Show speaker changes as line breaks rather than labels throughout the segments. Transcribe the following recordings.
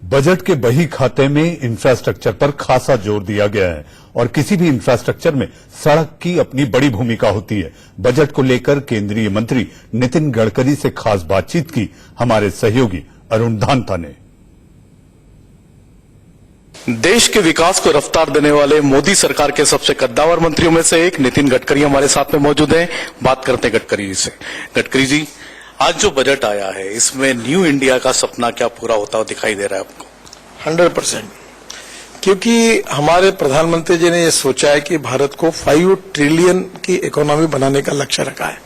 Budget के बही खाते में इंफ्रास्ट्रक्चर पर खासा जोर दिया गया है और किसी भी इंफ्रास्ट्रक्चर में सड़क की अपनी बड़ी भूमिका होती है। बजट को लेकर केंद्रीय मंत्री नितिन गडकरी से खास बातचीत की हमारे सहयोगी अरुण धांता ने।
देश के विकास को रफ्तार देने वाले मोदी सरकार के सबसे कद्दावर मंत्रियों में से एक नितिन गडकरी हमारे साथ में मौजूद हैं। बात करते हैं गडकरी जी से। गडकरी जी, आज जो बजट आया है इसमें न्यू इंडिया का सपना क्या पूरा होता हुआ दिखाई दे रहा है आपको?
100%, क्योंकि हमारे प्रधानमंत्री जी ने यह सोचा है कि भारत को 5 ट्रिलियन की इकोनॉमी बनाने का लक्ष्य रखा है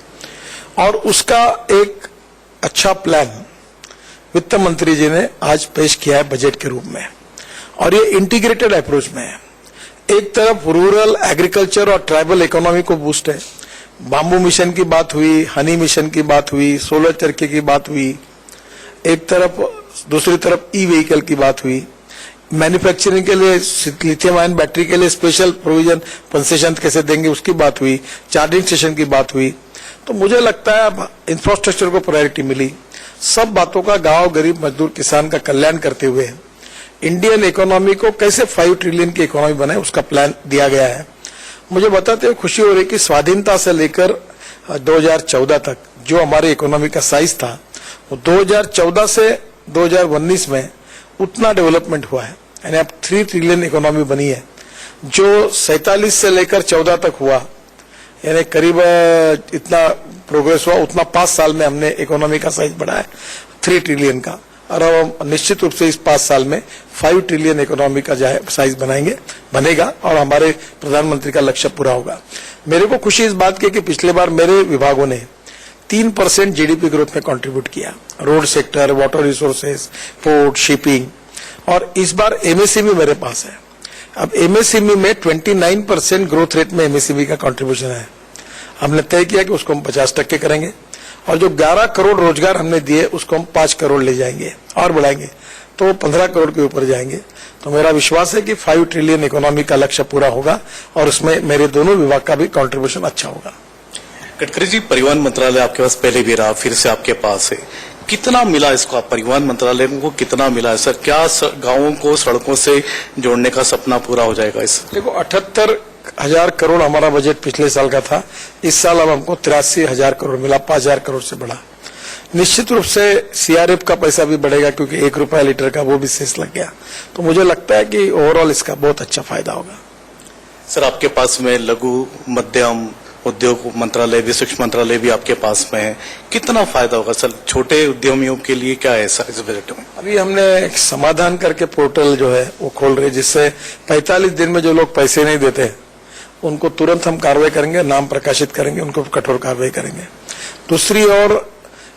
और उसका एक अच्छा प्लान वित्त मंत्री जी ने आज पेश किया है बजट के रूप में और ये इंटीग्रेटेड अप्रोच में है। एक तरफ रूरल एग्रीकल्चर और ट्राइबल इकोनॉमी को बूस्ट है, बाम्बू मिशन की बात हुई, हनी मिशन की बात हुई, सोलर चरखे की बात हुई, एक तरफ दूसरी तरफ ई व्हीकल की बात हुई, मैन्युफैक्चरिंग के लिए लिथियम आयन बैटरी के लिए स्पेशल प्रोविजन कंसेशन कैसे देंगे उसकी बात हुई, चार्जिंग स्टेशन की बात हुई। तो मुझे लगता है इंफ्रास्ट्रक्चर को प्रायोरिटी मिली। सब बातों का गांव, गरीब, मजदूर, किसान का कल्याण करते हुए इंडियन इकोनॉमी को कैसे 5 ट्रिलियन की इकोनॉमी बनाए उसका प्लान दिया गया है। मुझे बताते हुए खुशी हो रही कि स्वाधीनता से लेकर 2014 तक जो हमारे इकोनॉमी का साइज था वो 2014 से 2019 में उतना डेवलपमेंट हुआ है, यानी अब 3 ट्रिलियन इकोनॉमी बनी है। जो 47 से लेकर 14 तक हुआ यानी करीब इतना प्रोग्रेस हुआ, उतना 5 साल में हमने इकोनॉमी का साइज बढ़ाया 3 ट्रिलियन का और अब निश्चित रूप से इस 5 साल में 5 ट्रिलियन इकोनॉमी का साइज बनेगा और हमारे प्रधानमंत्री का लक्ष्य पूरा होगा। मेरे को खुशी इस बात की कि पिछले बार मेरे विभागों ने 3% जीडीपी ग्रोथ में कंट्रीब्यूट किया, road sector, water resources, port, shipping, और इस बार एमएसएमई मेरे पास है। अब एमएसएमई में 29% ग्रोथ रेट में एमएसएमई का कंट्रीब्यूशन है। हमने तय किया कि उसको हम 50% करेंगे और जो 11 करोड़ रोजगार हमने दिए उसको हम 5 करोड़ ले जाएंगे और बढ़ाएंगे तो 15 करोड़ के ऊपर जाएंगे। तो मेरा विश्वास है कि 5 ट्रिलियन इकोनॉमी का लक्ष्य पूरा होगा और उसमें मेरे दोनों विभाग का भी कंट्रीब्यूशन अच्छा होगा।
गडकरी जी, परिवहन मंत्रालय आपके पास पहले भी रहा, फिर से आपके पास है, कितना मिला इसको? परिवहन मंत्रालय को कितना मिला है सर? क्या गांवों को सड़कों से जोड़ने का सपना पूरा हो जाएगा इससे?
देखो, 78,000 करोड़ हमारा बजट पिछले साल का था। इस साल अब हमको 83,000 करोड़ मिला, 5,000 करोड़ से बढ़ा। निश्चित रूप से सीआरएफ का पैसा भी बढ़ेगा क्योंकि 1 रुपया लीटर का वो भी सेस लग गया। तो मुझे लगता है कि ओवरऑल इसका बहुत अच्छा फायदा होगा।
सर, आपके पास में लघु मध्यम उद्योग मंत्रालय भी, सूक्ष्म मंत्रालय भी आपके पास में है, कितना फायदा होगा सर छोटे उद्यमियों के लिए? क्या है सर इस बजट में?
अभी हमने एक समाधान करके पोर्टल जो है वो खोल रहे, जिससे 45 दिन में जो लोग पैसे नहीं देते उनको तुरंत हम कार्रवाई करेंगे, नाम प्रकाशित करेंगे, उनको कठोर कार्रवाई करेंगे। दूसरी ओर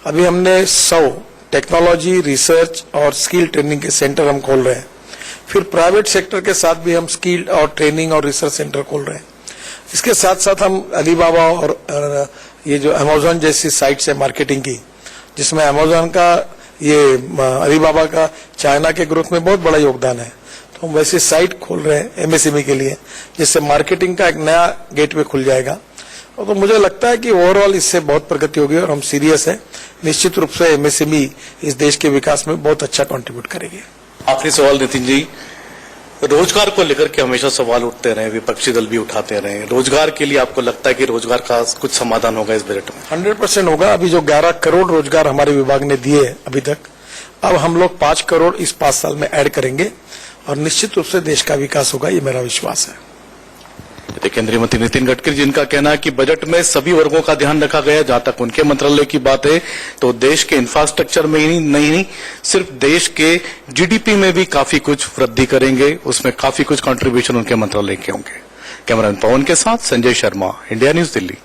अभी हमने 100 टेक्नोलॉजी, रिसर्च और स्किल ट्रेनिंग के सेंटर हम खोल रहे हैं। फिर प्राइवेट सेक्टर के साथ भी हम स्किल और ट्रेनिंग और रिसर्च सेंटर खोल रहे हैं। इसके साथ साथ हम अलीबाबा और ये जो अमेज़न जैसी साइट है मार्केटिंग की, जिसमें अमेज़न का ये अलीबाबा का चाइना के ग्रोथ में बहुत बड़ा योगदान है, तो हम वैसे साइट खोल रहे हैं एमएसएमई के लिए, जिससे मार्केटिंग का एक नया गेटवे खुल जाएगा। तो मुझे लगता है कि ओवरऑल इससे बहुत प्रगति होगी और हम सीरियस है। निश्चित रूप से एमएसएमई इस देश के विकास में बहुत अच्छा कंट्रीब्यूट करेगी।
आखिरी सवाल नितिन जी, रोजगार को लेकर के हमेशा सवाल उठते रहे, विपक्षी दल भी उठाते रहे, रोजगार के लिए आपको लगता है कि रोजगार का कुछ समाधान होगा इस बजट में?
100% होगा। अभी जो 11 करोड़ रोजगार हमारे विभाग ने दिए अभी तक, अब हम लोग 5 करोड़ इस 5 साल में ऐड करेंगे और निश्चित रूप से देश का विकास होगा, ये मेरा विश्वास है।
केंद्रीय मंत्री नितिन गडकरी जिनका कहना है कि बजट में सभी वर्गों का ध्यान रखा गया। जहां तक उनके मंत्रालय की बात है तो देश के इंफ्रास्ट्रक्चर में ही नहीं सिर्फ देश के जीडीपी में भी काफी कुछ वृद्धि करेंगे, उसमें काफी कुछ कंट्रीब्यूशन उनके मंत्रालय के होंगे। कैमरामैन पवन के साथ संजय शर्मा, इंडिया न्यूज, दिल्ली।